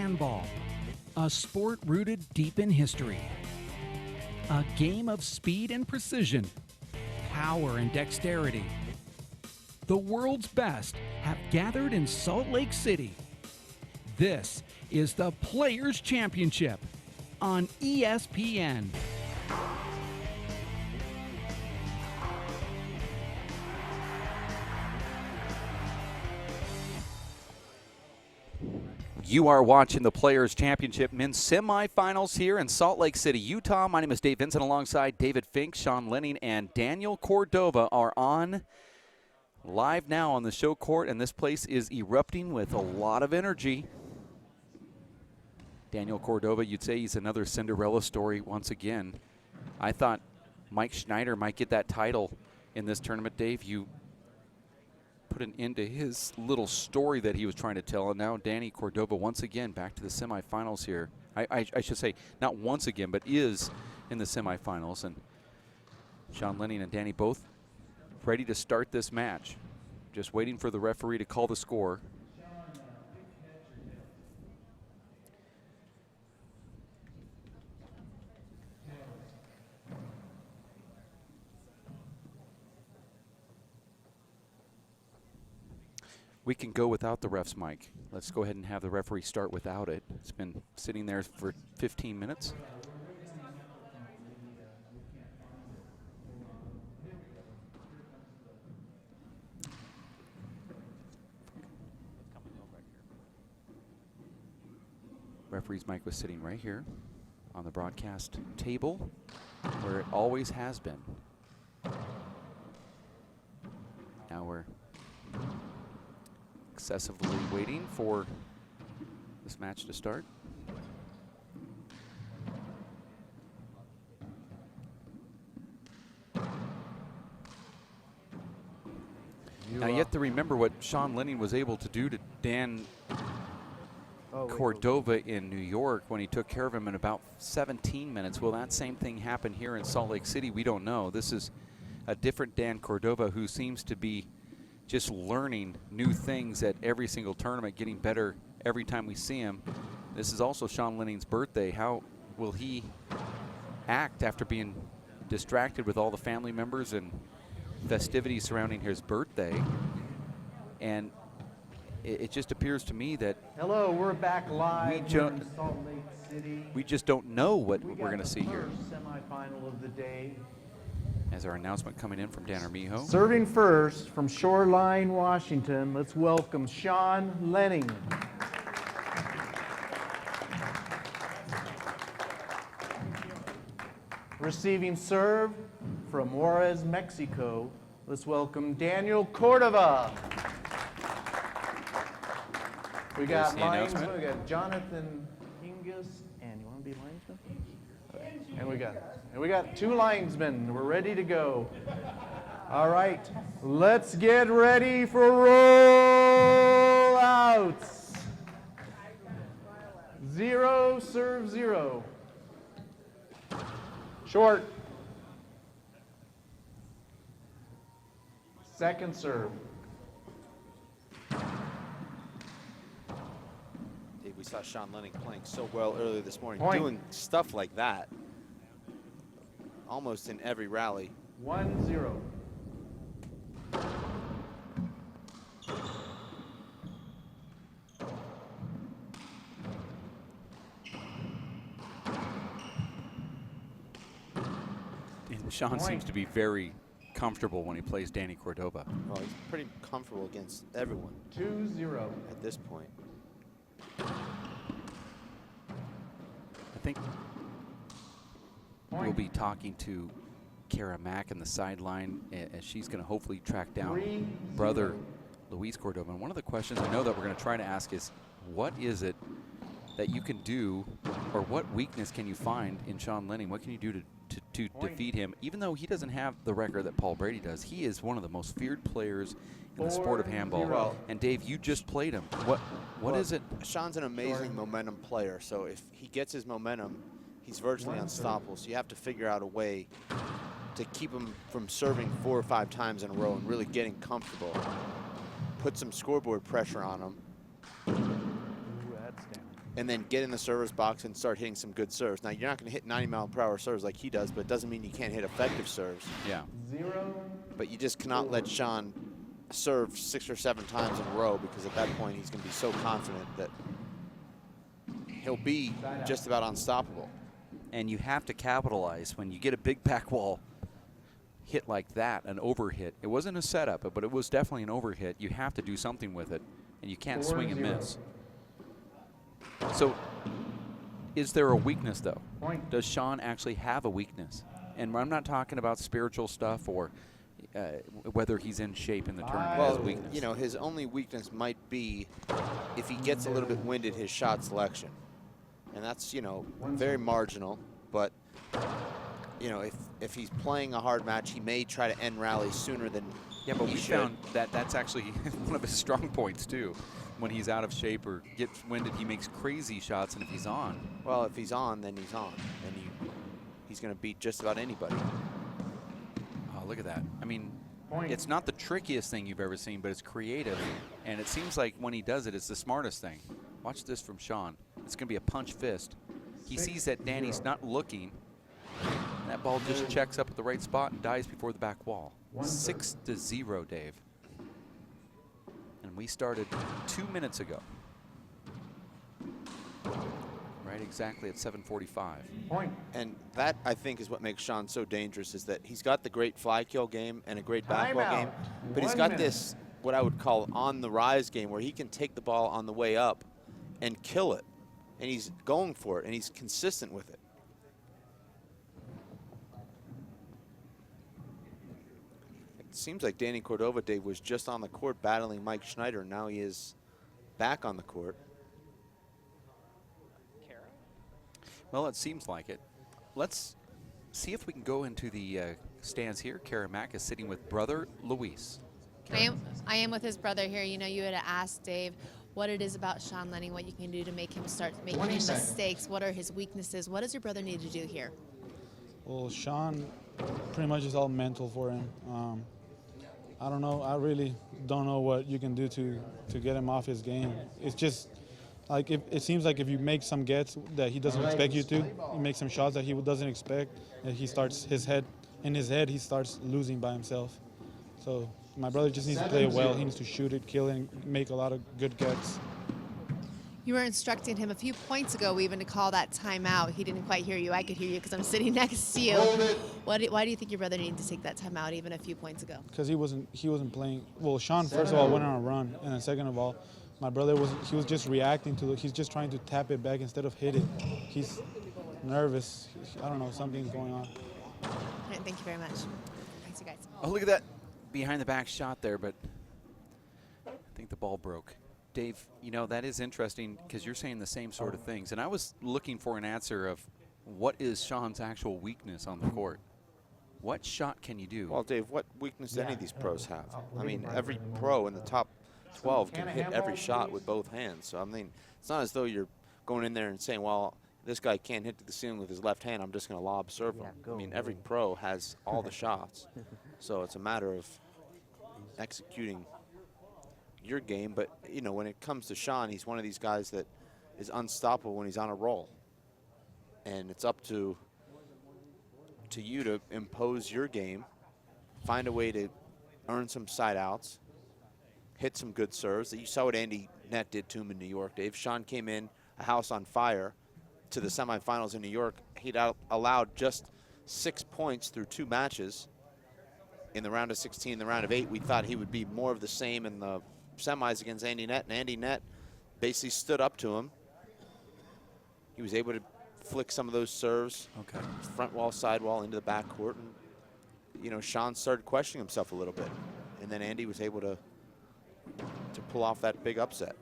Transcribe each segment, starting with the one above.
handball, a sport rooted deep in history. A game of speed and precision, power and dexterity. The world's best have gathered in Salt Lake City. This is the Players' Championship on ESPN. You are watching the Players' Championship men's semifinals here in Salt Lake City, Utah. My name is Dave Vincent alongside David Fink, Sean Lenning, and Daniel Cordova are on live now on the show court, and this place is erupting with a lot of energy. Daniel Cordova, you'd say he's another Cinderella story once again. I thought Mike Schneider might get that title in this tournament, Dave. You put an end to his little story that he was trying to tell, and now Danny Cordova once again back to the semifinals here. I should say not once again, but is in the semifinals. And Sean Lenning and Danny both ready to start this match, just waiting for the referee to call the score. We can go without the ref's mic. Let's go ahead and have the referee start without it. It's been sitting there for 15 minutes. Referee's mic was sitting right here on the broadcast table where it always has been. Now we're excessively waiting for this match to start. Now you have to remember what Sean Lenning was able to do to Dan Cordova in New York when he took care of him in about 17 minutes. Will that same thing happen here in Salt Lake City? We don't know. This is a different Dan Cordova who seems to be just learning new things at every single tournament, getting better every time we see him. This is also Sean Lenning's birthday. How will he act after being distracted with all the family members and festivities surrounding his birthday? And it just appears to me that hello, we're back live in Salt Lake City. We just don't know what we're going to see here. Semifinal of the day. As our announcement coming in from Dan Armijo. Serving first from Shoreline, Washington, let's welcome Sean Lenning. Receiving serve from Juarez, Mexico, let's welcome Daniel Cordova. We got linesmen. We got Jonathan Hingus, and you want to be linesman? Okay. And we got two linesmen. We're ready to go. All right, let's get ready for roll outs. 0, serve 0. Short. Second serve. We saw Sean Lenning playing so well earlier this morning, Point. doing stuff like that almost in every rally. 1-0. And Sean seems to be very comfortable when he plays Danny Cordova. Well, he's pretty comfortable against everyone 2-0 at this point. I think we'll be talking to Kara Mack in the sideline as she's going to hopefully track down brother Luis Cordova. And one of the questions I know that we're going to try to ask is, what is it that you can do, or what weakness can you find in Sean Lenning? What can you do to defeat him? Even though he doesn't have the record that Paul Brady does, he is one of the most feared players in the sport of handball. Well, and Dave, you just played him. What is it? Sean's an amazing momentum player, so if he gets his momentum, he's virtually unstoppable. So you have to figure out a way to keep him from serving 4 or 5 times in a row and really getting comfortable. Put some scoreboard pressure on him. Ooh, that's down. and then get in the server's box and start hitting some good serves. Now, you're not going to hit 90-mile-per-hour serves like he does, but it doesn't mean you can't hit effective serves. Yeah. 0. But you just cannot let Sean serve 6 or 7 times in a row, because at that point he's going to be so confident that he'll be just about unstoppable. And you have to capitalize when you get a big back wall hit like that, an overhit. It wasn't a setup, but it was definitely an overhit. You have to do something with it, and you can't swing and miss. So is there a weakness, though? Does Sean actually have a weakness? And I'm not talking about spiritual stuff or whether he's in shape in the tournament. Well, you know, his only weakness might be if he gets a little bit winded, his shot selection. And that's, you know, very marginal. But, you know, if he's playing a hard match, he may try to end rallies sooner than we found that that's actually one of his strong points, too. When he's out of shape or gets winded, he makes crazy shots, and if he's on. Well, if he's on, then he's on. And he's going to beat just about anybody. Oh, look at that. I mean, it's not the trickiest thing you've ever seen, but it's creative. And it seems like when he does it, it's the smartest thing. Watch this from Sean. It's going to be a punch fist. He sees that Danny's not looking. And that ball just checks up at the right spot and dies before the back wall. 6-0, Dave. And we started 2 minutes ago. Right exactly at 7:45. And that, I think, is what makes Sean so dangerous, is that he's got the great fly kill game and a great backball game, but he's got this, what I would call on the rise game, where he can take the ball on the way up and kill it. And he's going for it, and he's consistent with it. It seems like Danny Cordova, Dave, was just on the court battling Mike Schneider. Now he is back on the court. Well, it seems like it. Let's see if we can go into the stands here. Kara Mack is sitting with brother Luis. I am with his brother here. You know, you had asked Dave what it is about Sean Lenning, what you can do to make him start making mistakes. What are his weaknesses? What does your brother need to do here? Well, Sean pretty much is all mental for him. I don't know. I really don't know what you can do to get him off his game. It's just like it seems like if you make some gets that he doesn't expect you to, you make some shots that he doesn't expect, and he starts he starts losing by himself. So my brother just needs to play it well. He needs to shoot it, kill it, and make a lot of good gets. You were instructing him a few points ago even to call that timeout. He didn't quite hear you. I could hear you because I'm sitting next to you. Why do you think your brother needed to take that timeout even a few points ago? Because he wasn't playing. Well, Sean, first of all, went on a run, and then second of all, my brother was just reacting to it. He's just trying to tap it back instead of hit it. He's nervous. I don't know, something's going on. All right, thank you very much. Thanks, you guys. Oh, look at that behind the back shot there, but I think the ball broke. Dave, you know, that is interesting because you're saying the same sort of things. And I was looking for an answer of what is Sean's actual weakness on the court? What shot can you do? Well, Dave, what weakness do any of these pros have? I mean, every pro in the top 12 can hit every shot with both hands. So, I mean, it's not as though you're going in there and saying, well, this guy can't hit to the ceiling with his left hand, I'm just going to lob serve him. I mean, every pro has all the shots. So it's a matter of executing your game. But, you know, when it comes to Sean, he's one of these guys that is unstoppable when he's on a roll. And it's up to you to impose your game, find a way to earn some side outs, hit some good serves. You saw what Andy Nett did to him in New York, Dave. Sean came in a house on fire to the semifinals in New York. He'd allowed just 6 points through 2 matches. In the round of 16, the round of 8, we thought he would be more of the same in the semis against Andy Nett, and Andy Nett basically stood up to him. He was able to flick some of those serves, front wall, side wall, into the back court, and, you know, Sean started questioning himself a little bit, and then Andy was able to pull off that big upset.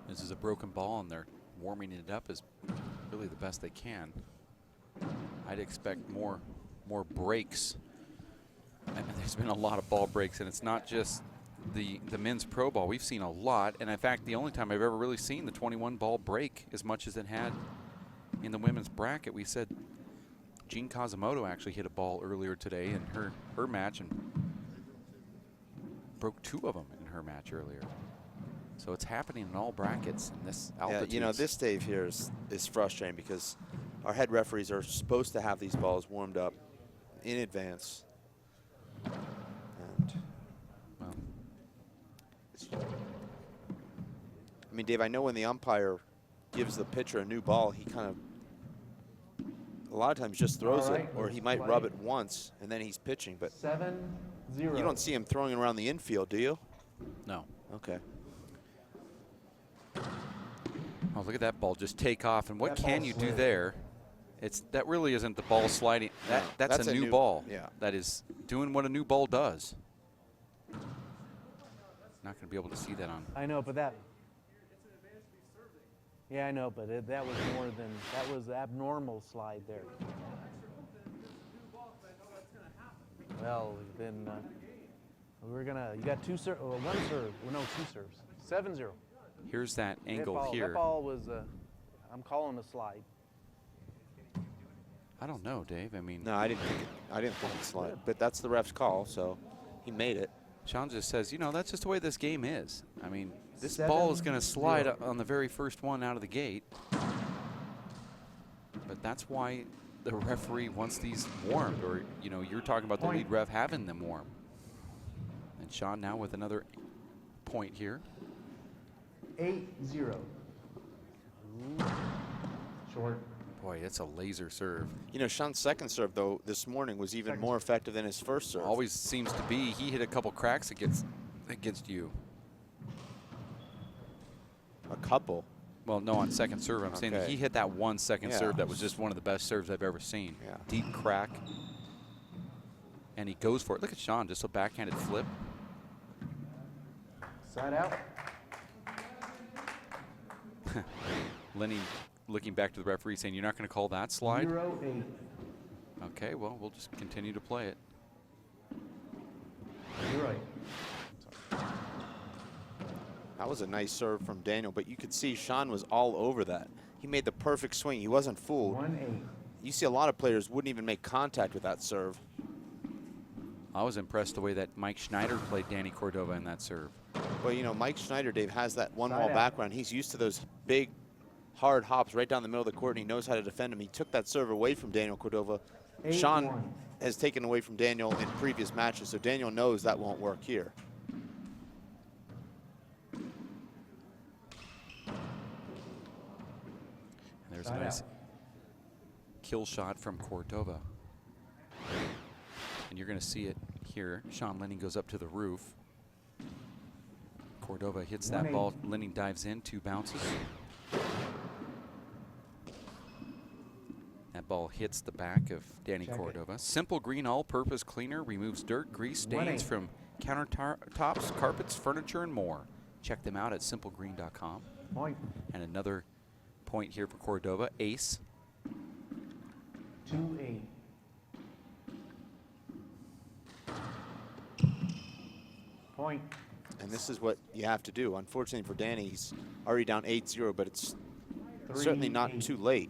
This is a broken ball, and they're warming it up as really the best they can. I'd expect more breaks. And there's been a lot of ball breaks, and it's not just the men's pro ball. We've seen a lot, and in fact, the only time I've ever really seen the 21 ball break as much as it had in the women's bracket. We said Jean Kazumoto actually hit a ball earlier today in her match, and broke 2 of them in her match earlier. So it's happening in all brackets in this altitude. Yeah, you know, this Dave here is frustrating because our head referees are supposed to have these balls warmed up in advance. And well, I mean, Dave, I know when the umpire gives the pitcher a new ball, he kind of a lot of times just throws it, or he might rub it once and then he's pitching. But 7-0. you don't see him throwing it around the infield, do you? no. Okay. Oh, look at that ball just take off. And what That can ball you do slid. there? That really isn't the ball sliding. That's a new ball. Yeah. That is doing what a new ball does. Not going to be able to see that on. I know, but that. Yeah, I know, but that was more than that was abnormal slide there. Well, then we're gonna. You got one serve. Well, no, 2 serves. 7-0. Here's that angle that ball, here. That ball was. I'm calling a slide. I don't know, Dave. I mean, No, I didn't think it slid. But that's the ref's call, so he made it. Sean just says, you know, that's just the way this game is. I mean, this ball is going to slide on the very first one out of the gate. But that's why the referee wants these warmed, or, you know, you're talking about the lead ref having them warm. And Sean now with another point here. 8-0. Short. Boy, it's a laser serve. You know, Sean's second serve, though, this morning was even more effective than his first serve. Always seems to be. He hit a couple cracks against you. A couple. Well, no, on second serve. I'm saying that he hit that one second serve that was just one of the best serves I've ever seen. Yeah. Deep crack. And he goes for it. Look at Sean, just a backhanded flip. Side out. Lenning looking back to the referee saying, you're not going to call that slide? 0-8. Okay, well, we'll just continue to play it. You're right. That was a nice serve from Daniel, but you could see Sean was all over that. He made the perfect swing. He wasn't fooled. 1-8. You see a lot of players wouldn't even make contact with that serve. I was impressed the way that Mike Schneider played Danny Cordova in that serve. Well, you know, Mike Schneider, Dave, has that one-wall Side out. background. He's used to those big, hard hops right down the middle of the court, and he knows how to defend them. He took that serve away from Daniel Cordova. 8-1. Sean has taken away from Daniel in previous matches, so Daniel knows that won't work here. There's Side a nice out. kill shot from Cordova. And you're going to see it here. Sean Lenning goes up to the roof. Cordova hits that 1-8. ball. Lenning dives in, 2 bounces. That ball hits the back of Danny Check it. Cordova. Simple green all-purpose cleaner removes dirt, grease, stains 1-8. from countertops, carpets, furniture, and more. Check them out at simplegreen.com. Point. And another point here for Cordova, ace. 2-8. Point. And this is what you have to do. Unfortunately for Danny, he's already down 8-0, but it's certainly not 3-8. too late.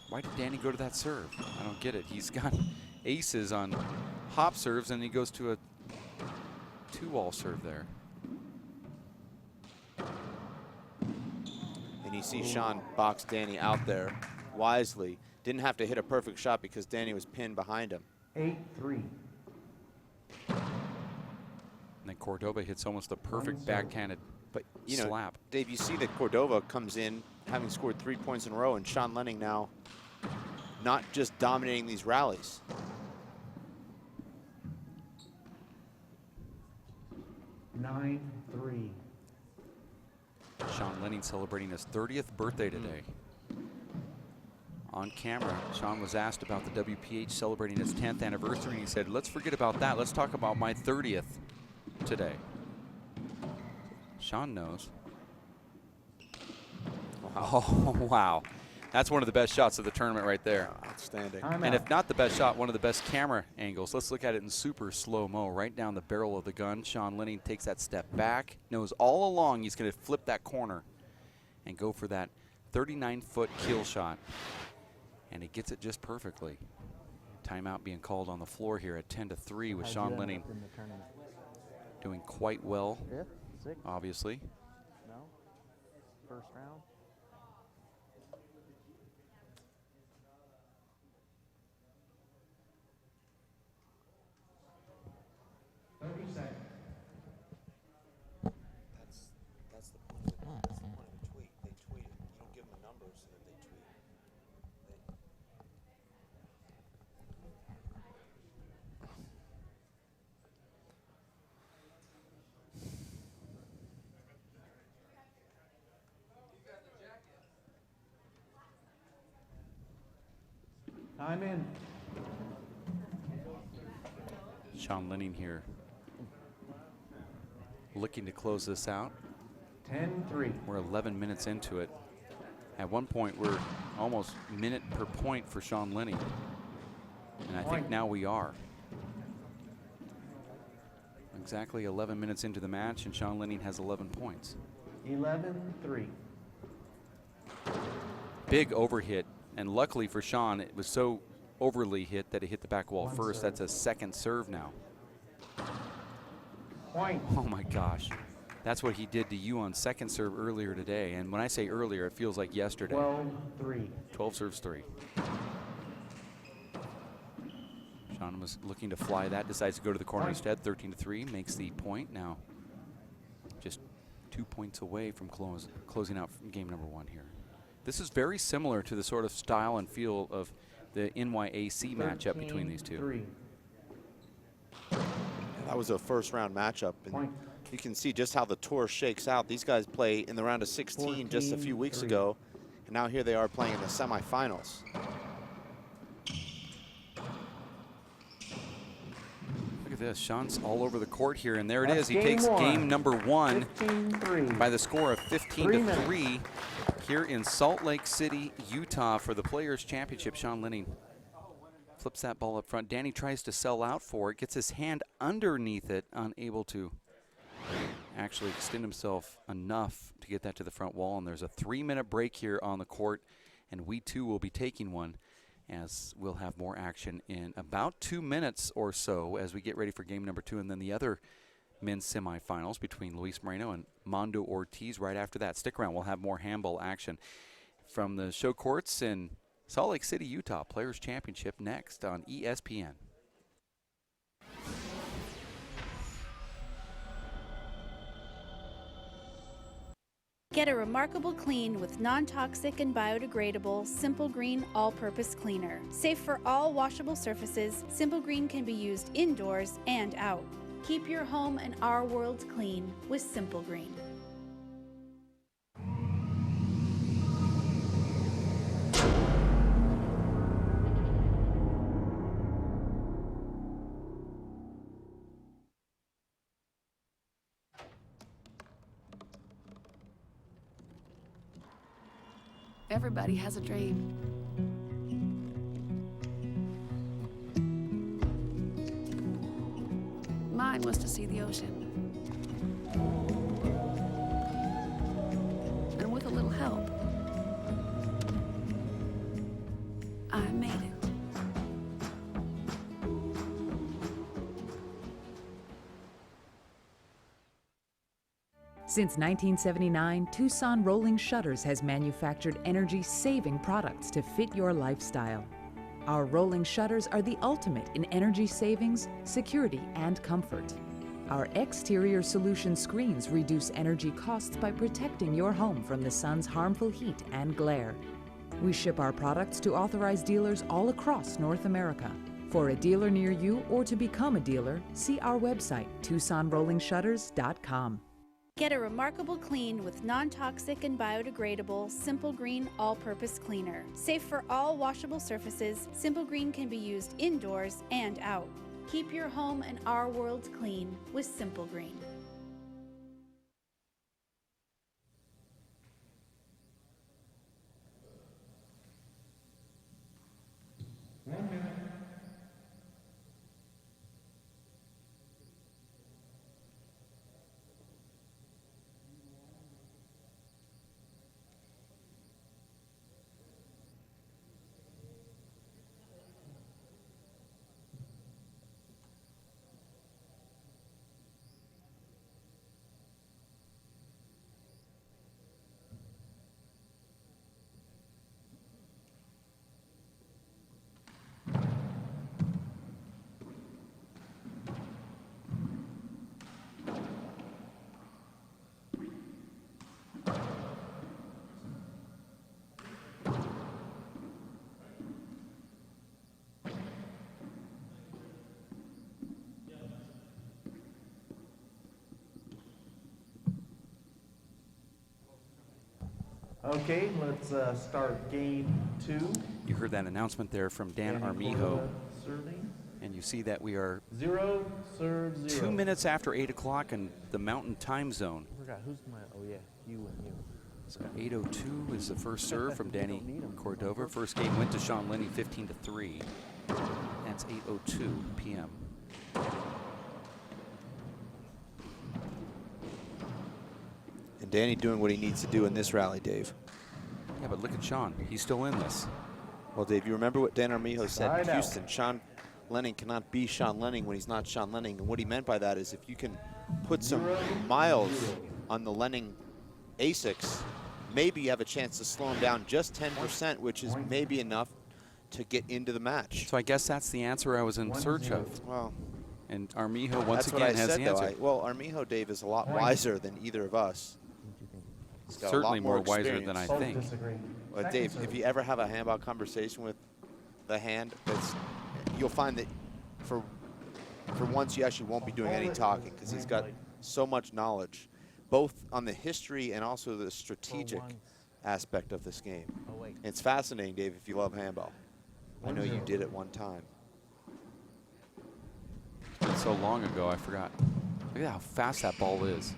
Why did Danny go to that serve? I don't get it. He's got aces on hop serves, and he goes to a 2-wall serve there. And you see Sean box Danny out there wisely. Didn't have to hit a perfect shot because Danny was pinned behind him. 8-3. And then Cordova hits almost a perfect serve. backhanded But, you know, slap. Dave, you see that Cordova comes in having scored 3 points in a row, and Sean Lenning now not just dominating these rallies. Nine, 3. Sean Lenning celebrating his 30th birthday today. On camera, Sean was asked about the WPH celebrating its 10th anniversary, and he said, let's forget about that. Let's talk about my 30th today. Sean knows. Wow. Oh, wow. That's one of the best shots of the tournament right there. Outstanding. And if not the best shot, one of the best camera angles. Let's look at it in super slow-mo, right down the barrel of the gun. Sean Lenning takes that step back, knows all along he's going to flip that corner and go for that 39-foot kill shot. And he gets it just perfectly. Timeout being called on the floor here at 10-3 with Sean Lenning doing quite well, Fifth, sixth, obviously. no, first round. That's the point of the tweet. They tweet it. You don't give them a number so that they tweet. Time in. Sean Lenning here looking to close this out. 10-3. We're 11 minutes into it. At one point, we're almost minute per point for Sean Lenning. And I think now we are. Exactly 11 minutes into the match, and Sean Lenning has 11 points. 11-3. Big overhit, and luckily for Sean, it was so overly hit that it hit the back wall first. That's a second serve now. Point. Oh my gosh. That's what he did to you on second serve earlier today. And when I say earlier, it feels like yesterday. 12-3. 12 serves 3. Sean was looking to fly that, decides to go to the corner instead. 13-3, makes the point. Now just 2 points away from closing out game number 1 here. This is very similar to the sort of style and feel of the NYAC matchup between these two. That was a first round matchup. And you can see just how the tour shakes out. These guys play in the round of 16 just a few weeks ago. And now here they are playing in the semifinals. Look at this. Sean's all over the court here, and there it is. He takes game number 1 by the score of 15-3 here in Salt Lake City, Utah for the Players Championship. Sean Lenning flips that ball up front. Danny tries to sell out for it, gets his hand underneath it, unable to actually extend himself enough to get that to the front wall. And there's a 3-minute break here on the court, and we too will be taking one, as we'll have more action in about 2 minutes or so as we get ready for game number 2, and then the other men's semifinals between Luis Moreno and Mondo Ortiz right after that. Stick around. We'll have more handball action from the show courts in Salt Lake City, Utah. Players Championship next on ESPN. Get a remarkable clean with non-toxic and biodegradable Simple Green all-purpose cleaner. Safe for all washable surfaces, Simple Green can be used indoors and out. Keep your home and our world clean with Simple Green. Everybody has a dream. Mine was to see the ocean. And with a little help, I made it. Since 1979, Tucson Rolling Shutters has manufactured energy-saving products to fit your lifestyle. Our rolling shutters are the ultimate in energy savings, security, and comfort. Our exterior solution screens reduce energy costs by protecting your home from the sun's harmful heat and glare. We ship our products to authorized dealers all across North America. For a dealer near you or to become a dealer, see our website, TucsonRollingShutters.com. Get a remarkable clean with non-toxic and biodegradable Simple Green all-purpose cleaner. Safe for all washable surfaces, Simple Green can be used indoors and out. Keep your home and our world clean with Simple Green. Okay, let's start game 2. You heard that announcement there from Dan Armijo. Cordova serving. And you see that we are 0, serve 0. 2 minutes after 8 o'clock in the Mountain Time Zone. I forgot who's my. Oh yeah, you and you. So 8:02 is the first serve from Danny Cordova. First game went to Sean Lenning 15-3. That's 8:02 p.m. And Danny doing what he needs to do in this rally, Dave. Yeah, but look at Sean. He's still in this. Well, Dave, you remember what Dan Armijo said Side in out. Houston? Sean Lenning cannot be Sean Lenning when he's not Sean Lenning. And what he meant by that is if you can put some miles on the Lenning ASICs, maybe you have a chance to slow him down just 10%, which is maybe enough to get into the match. So I guess that's the answer I was in search of. Well, And Armijo once that's what again I has said, the though. answer. Well, Armijo, Dave, is a lot wiser than either of us. He's got a Certainly lot more wiser than I experience. think. Disagree. Well, Dave, if you ever have a handball conversation with the hand, you'll find that for once you actually won't be doing any talking because he's got so much knowledge, both on the history and also the strategic aspect of this game. It's fascinating, Dave, if you love handball. I know you did at one time. It's been so long ago, I forgot. Look at how fast that ball is.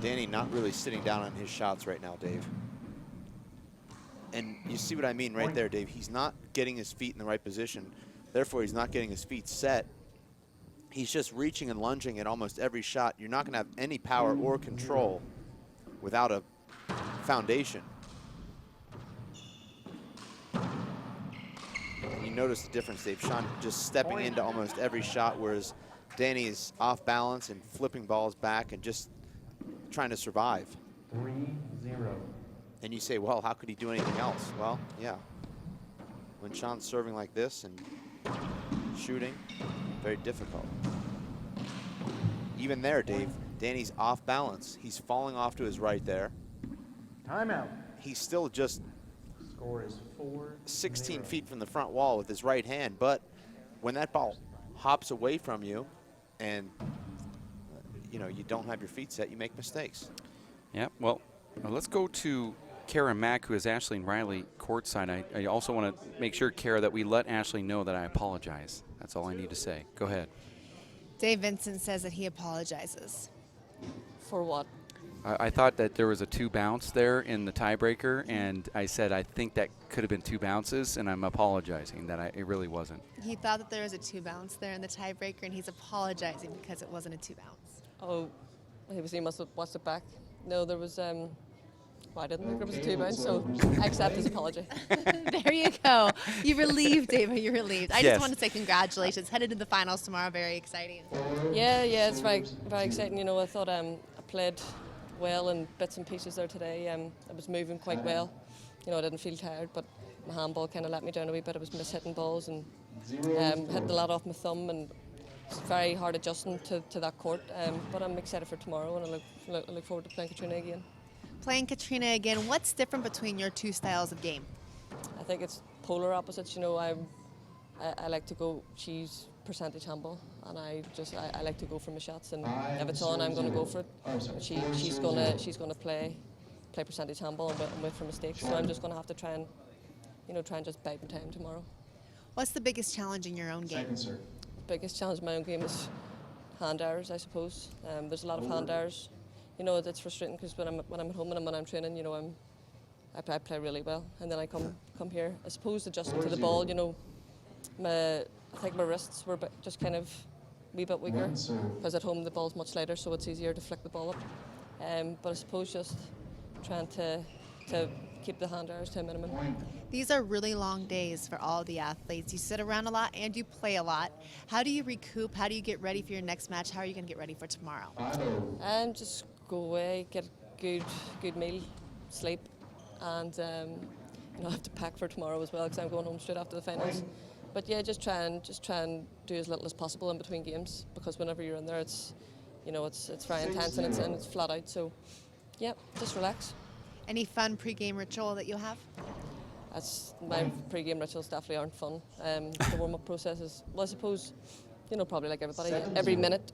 Danny not really sitting down on his shots right now, Dave. And you see what I mean right there, Dave. He's not getting his feet in the right position. Therefore, he's not getting his feet set. He's just reaching and lunging at almost every shot. You're not going to have any power or control without a foundation. And you notice the difference, Dave. Sean just stepping into almost every shot, whereas Danny is off balance and flipping balls back and just trying to survive. 3-0. And you say, well, how could he do anything else? Well, yeah. When Sean's serving like this and shooting, very difficult. Even there, Dave, Danny's off balance. He's falling off to his right there. Timeout. He's still just Score is 4. 16 feet from the front wall with his right hand, but when that ball hops away from you and you don't have your feet set, you make mistakes. Yeah, well, let's go to Kara Mack, who is Ashley and Riley courtside. I also want to make sure, Kara, that we let Ashley know that I apologize. That's all I need to say. Go ahead. Dave Vincent says that he apologizes. For what? I thought that there was a 2 bounce there in the tiebreaker, and I said I think that could have been 2 bounces, and I'm apologizing that it really wasn't. He thought that there was a 2 bounce there in the tiebreaker, and he's apologizing because it wasn't a 2 bounce. Oh, he must have watched it back. No, there was, well, I didn't think there was a 2 bounce, so I accept his apology. There you go. You're relieved, David. You're relieved. I Yes. just want to say congratulations. Headed to the finals tomorrow. Very exciting. Yeah, it's very, very exciting. I thought I played well in bits and pieces there today. I was moving quite well. I didn't feel tired, but my handball kind of let me down a wee bit. I was mishitting balls and hit the lot off my thumb, and it's very hard adjusting to that court. But I'm excited for tomorrow, and I look forward to playing Katrina again. Playing Katrina again, what's different between your 2 styles of game? I think it's polar opposites. I like to go cheese percentage handball, and I like to go for my shots, and if it's on, I'm going to go for it. She's gonna play percentage handball and wait for mistakes. So I'm just going to have to try and just bide my time tomorrow. What's the biggest challenge in your own game? The biggest challenge in my own game is hand errors, I suppose. There's a lot of hand errors. It's frustrating because when I'm at home and when I'm training, I play really well, and then I come here. I suppose adjusting to the ball, I think my wrists were just kind of a wee bit weaker because at home the ball's much lighter, so it's easier to flick the ball up. But I suppose just trying to keep the hand errors to a minimum. These are really long days for all the athletes. You sit around a lot and you play a lot. How do you recoup? How do you get ready for your next match? How are you going to get ready for tomorrow? Just go away, get a good meal, sleep, and I have to pack for tomorrow as well because I'm going home straight after the finals. But yeah, just try and do as little as possible in between games, because whenever you're in there, it's very intense and it's flat out. So yeah, just relax. Any fun pre-game ritual that you have? My pre-game rituals definitely aren't fun. The warm-up process is, well, I suppose you know, probably like everybody, every minute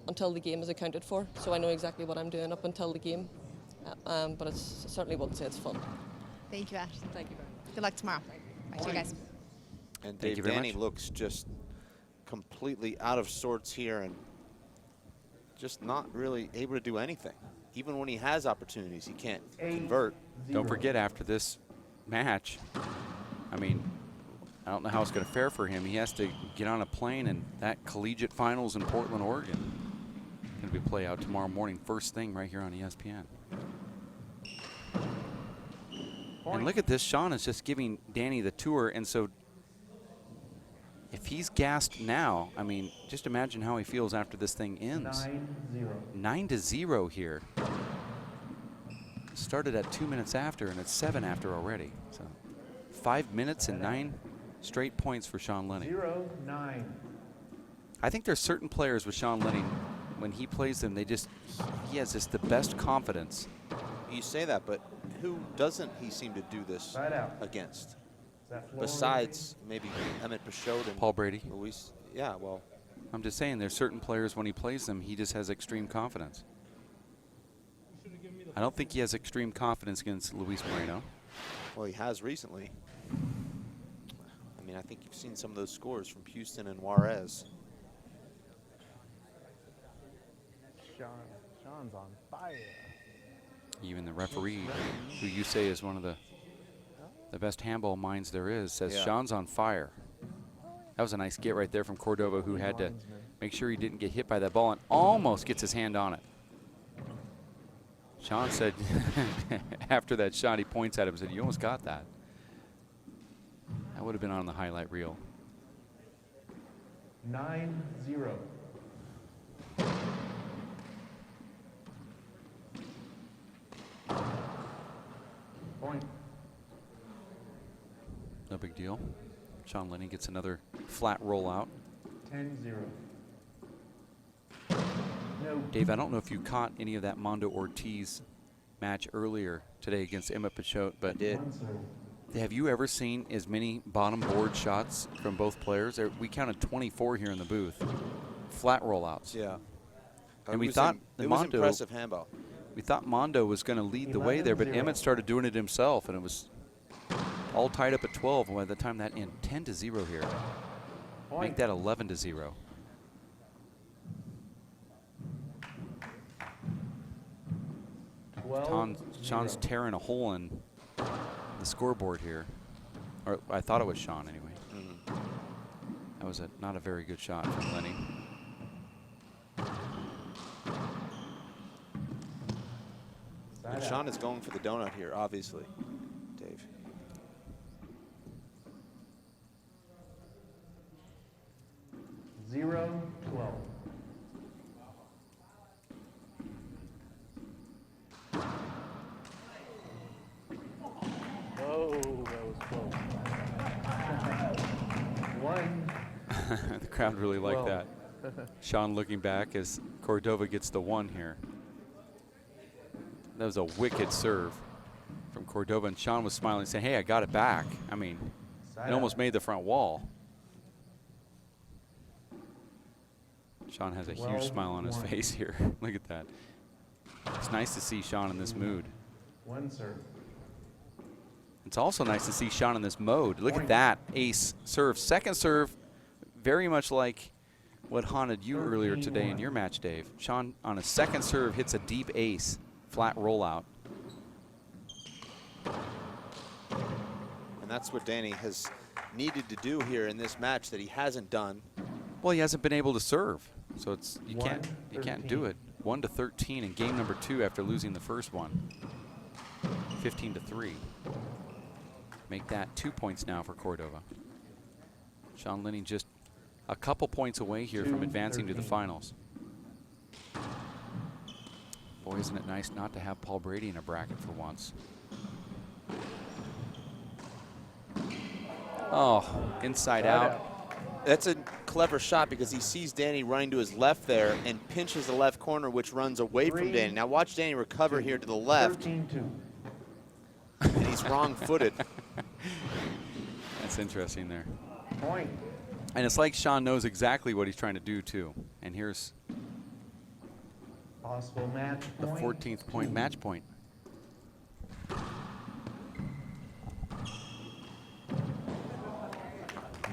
until the game is accounted for. So I know exactly what I'm doing up until the game. But it's certainly wouldn't say it's fun. Thank you, Ashley. Thank you very much. Good luck tomorrow. Bye to you guys. And Thank you Dave, very Danny much. looks just completely out of sorts here and just not really able to do anything. Even when he has opportunities, he can't convert. Don't forget, after this match, I mean, I don't know how it's going to fare for him. He has to get on a plane, and that collegiate finals in Portland, Oregon, going to be play out tomorrow morning, first thing right here on ESPN. And look at this. Sean is just giving Danny the tour, and so if he's gassed now, I mean, just imagine how he feels after this thing ends. 9-0 here. Started at 2 minutes after, and it's 7 after already. So 5 minutes and 9 straight points for Sean Lenning. 0-9. I think there's certain players with Sean Lenning, when he plays them, he has just the best confidence. You say that, but who doesn't he seem to do this against? Besides maybe Emmett Pashot and Paul Brady. Luis. Yeah, well. I'm just saying, there's certain players when he plays them, he just has extreme confidence. I don't think he has extreme confidence against Luis Moreno. Well, he has recently. I mean, I think you've seen some of those scores from Houston and Juarez. Sean's on fire. Even the referee, who you say is one of the best handball minds there is, says Sean's on fire. That was a nice get right there from Cordova, who had to make sure he didn't get hit by that ball and almost gets his hand on it. Sean said after that shot, he points at him and said, "You almost got that." That would have been on the highlight reel. 9-0. Point. No big deal. Sean Lenning gets another flat rollout. 10-0. Dave, I don't know if you caught any of that Mondo Ortiz match earlier today against Emmett Pashot, but have you ever seen as many bottom board shots from both players? We counted 24 here in the booth. Flat rollouts. Yeah. And we thought it was Mondo, impressive handball. We thought Mondo was going to lead the way there, but Emmett started doing it himself, and it was all tied up at 12. And by the time that ended, 10-0 here. Make that 11-0. Sean's tearing a hole in the scoreboard here. Or I thought it was Sean anyway. That was not a very good shot from Lenning. And Sean is going for the donut here, obviously, Dave. $0-12. Oh, that was close. One. The crowd really liked that. Sean looking back as Cordova gets the one here. That was a wicked serve from Cordova, and Sean was smiling, saying, "Hey, I got it back." I mean, it almost made the front wall. Sean has a huge smile on his face here. Look at that. It's nice to see Sean in this mood. One serve. It's also nice to see Sean in this mode. Look at that ace serve. Second serve, very much like what haunted you earlier today in your match, Dave. Sean on a second serve hits a deep ace, flat rollout. And that's what Danny has needed to do here in this match that he hasn't done. Well, he hasn't been able to serve, so it's you can't do it. 1-13 in game number 2 after losing the first one. 15-3. Make that 2 points now for Cordova. Sean Lenning just a couple points away here from advancing to the finals. Boy, isn't it nice not to have Paul Brady in a bracket for once. Oh, inside out. That's a clever shot because he sees Danny running to his left there and pinches the left corner, which runs away from Danny. Now watch Danny recover here to the left. 13-2. And he's wrong-footed. That's interesting there. Point. And it's like Sean knows exactly what he's trying to do, too. And here's Possible match the point. 14th point match point.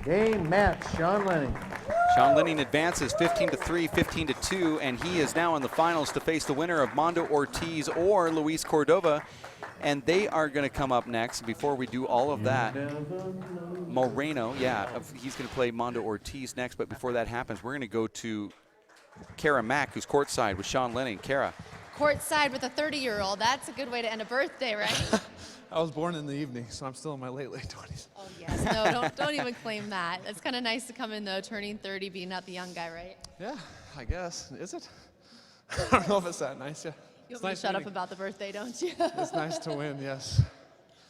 Game match, Sean Lenning. Sean Lenning advances 15-3, 15-2, and he is now in the finals to face the winner of Mondo Ortiz or Luis Cordova. And they are going to come up next. Before we do all of that, Moreno, he's going to play Mondo Ortiz next. But before that happens, we're going to go to Kara Mack, who's courtside with Sean Lenning. Kara. Courtside with a 30-year-old. That's a good way to end a birthday, right? I was born in the evening, so I'm still in my late 20s. Oh, yes. No, don't even claim that. It's kind of nice to come in, though, turning 30, being not the young guy, right? Yeah, I guess. Is it? I don't know if it's that nice, yeah. You want me to shut up about the birthday, don't you? It's nice to win, yes.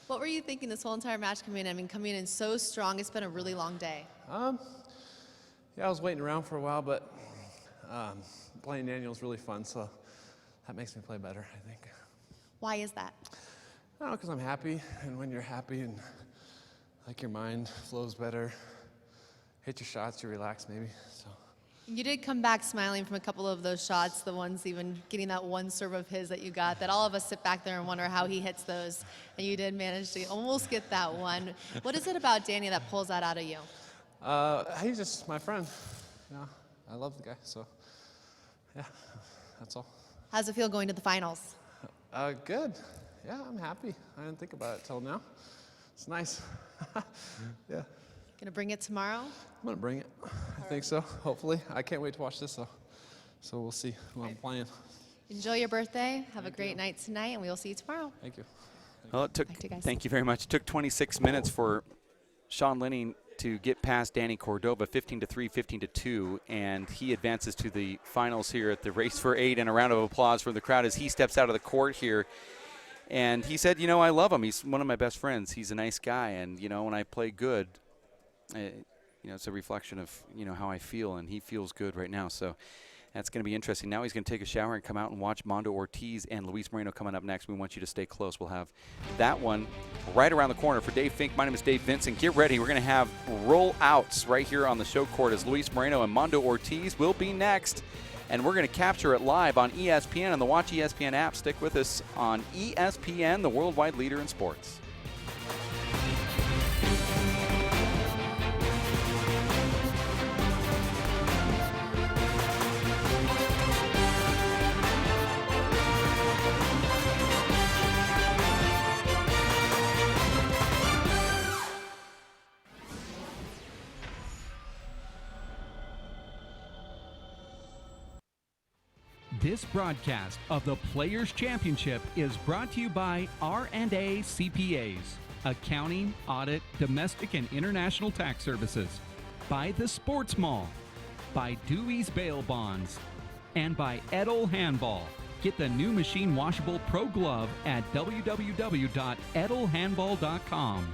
What were you thinking this whole entire match coming in? I mean, coming in so strong. It's been a really long day. Yeah, I was waiting around for a while, but playing Daniel's really fun, so that makes me play better, I think. Why is that? I don't know, because I'm happy, and when you're happy and like your mind flows better, hit your shots, you relax maybe, so. You did come back smiling from a couple of those shots, the ones even getting that one serve of his that you got, that all of us sit back there and wonder how he hits those, and you did manage to almost get that one. What is it about Danny that pulls that out of you? He's just my friend. You know, I love the guy, so yeah, that's all. How's it feel going to the finals? Good. Yeah, I'm happy. I didn't think about it till now. It's nice. Yeah. Gonna bring it tomorrow? I'm gonna bring it. I think so. Hopefully. I can't wait to watch this, so we'll see who I'm playing. Enjoy your birthday. Have a great night tonight, and we will see you tomorrow. Thank you. Well, it took. Thank you very much. It took 26 minutes for Sean Lenning to get past Danny Cordova, 15-3, 15-2, and he advances to the finals here at the Race for 8. And a round of applause from the crowd as he steps out of the court here. And he said, you know, I love him. He's one of my best friends. He's a nice guy, and you know, when I play good, you know, it's a reflection of, you know, how I feel, and he feels good right now. So that's going to be interesting. Now he's going to take a shower and come out and watch Mondo Ortiz and Luis Moreno coming up next. We want you to stay close. We'll have that one right around the corner. For Dave Fink, my name is Dave Vincent. Get ready. We're going to have roll-outs right here on the show court as Luis Moreno and Mondo Ortiz will be next. And we're going to capture it live on ESPN and the Watch ESPN app. Stick with us on ESPN, the worldwide leader in sports. This broadcast of the Players' Championship is brought to you by R&A CPAs, accounting, audit, domestic and international tax services, by the Sports Mall, by Dewey's Bail Bonds, and by Edel Handball. Get the new machine washable Pro Glove at www.edelhandball.com.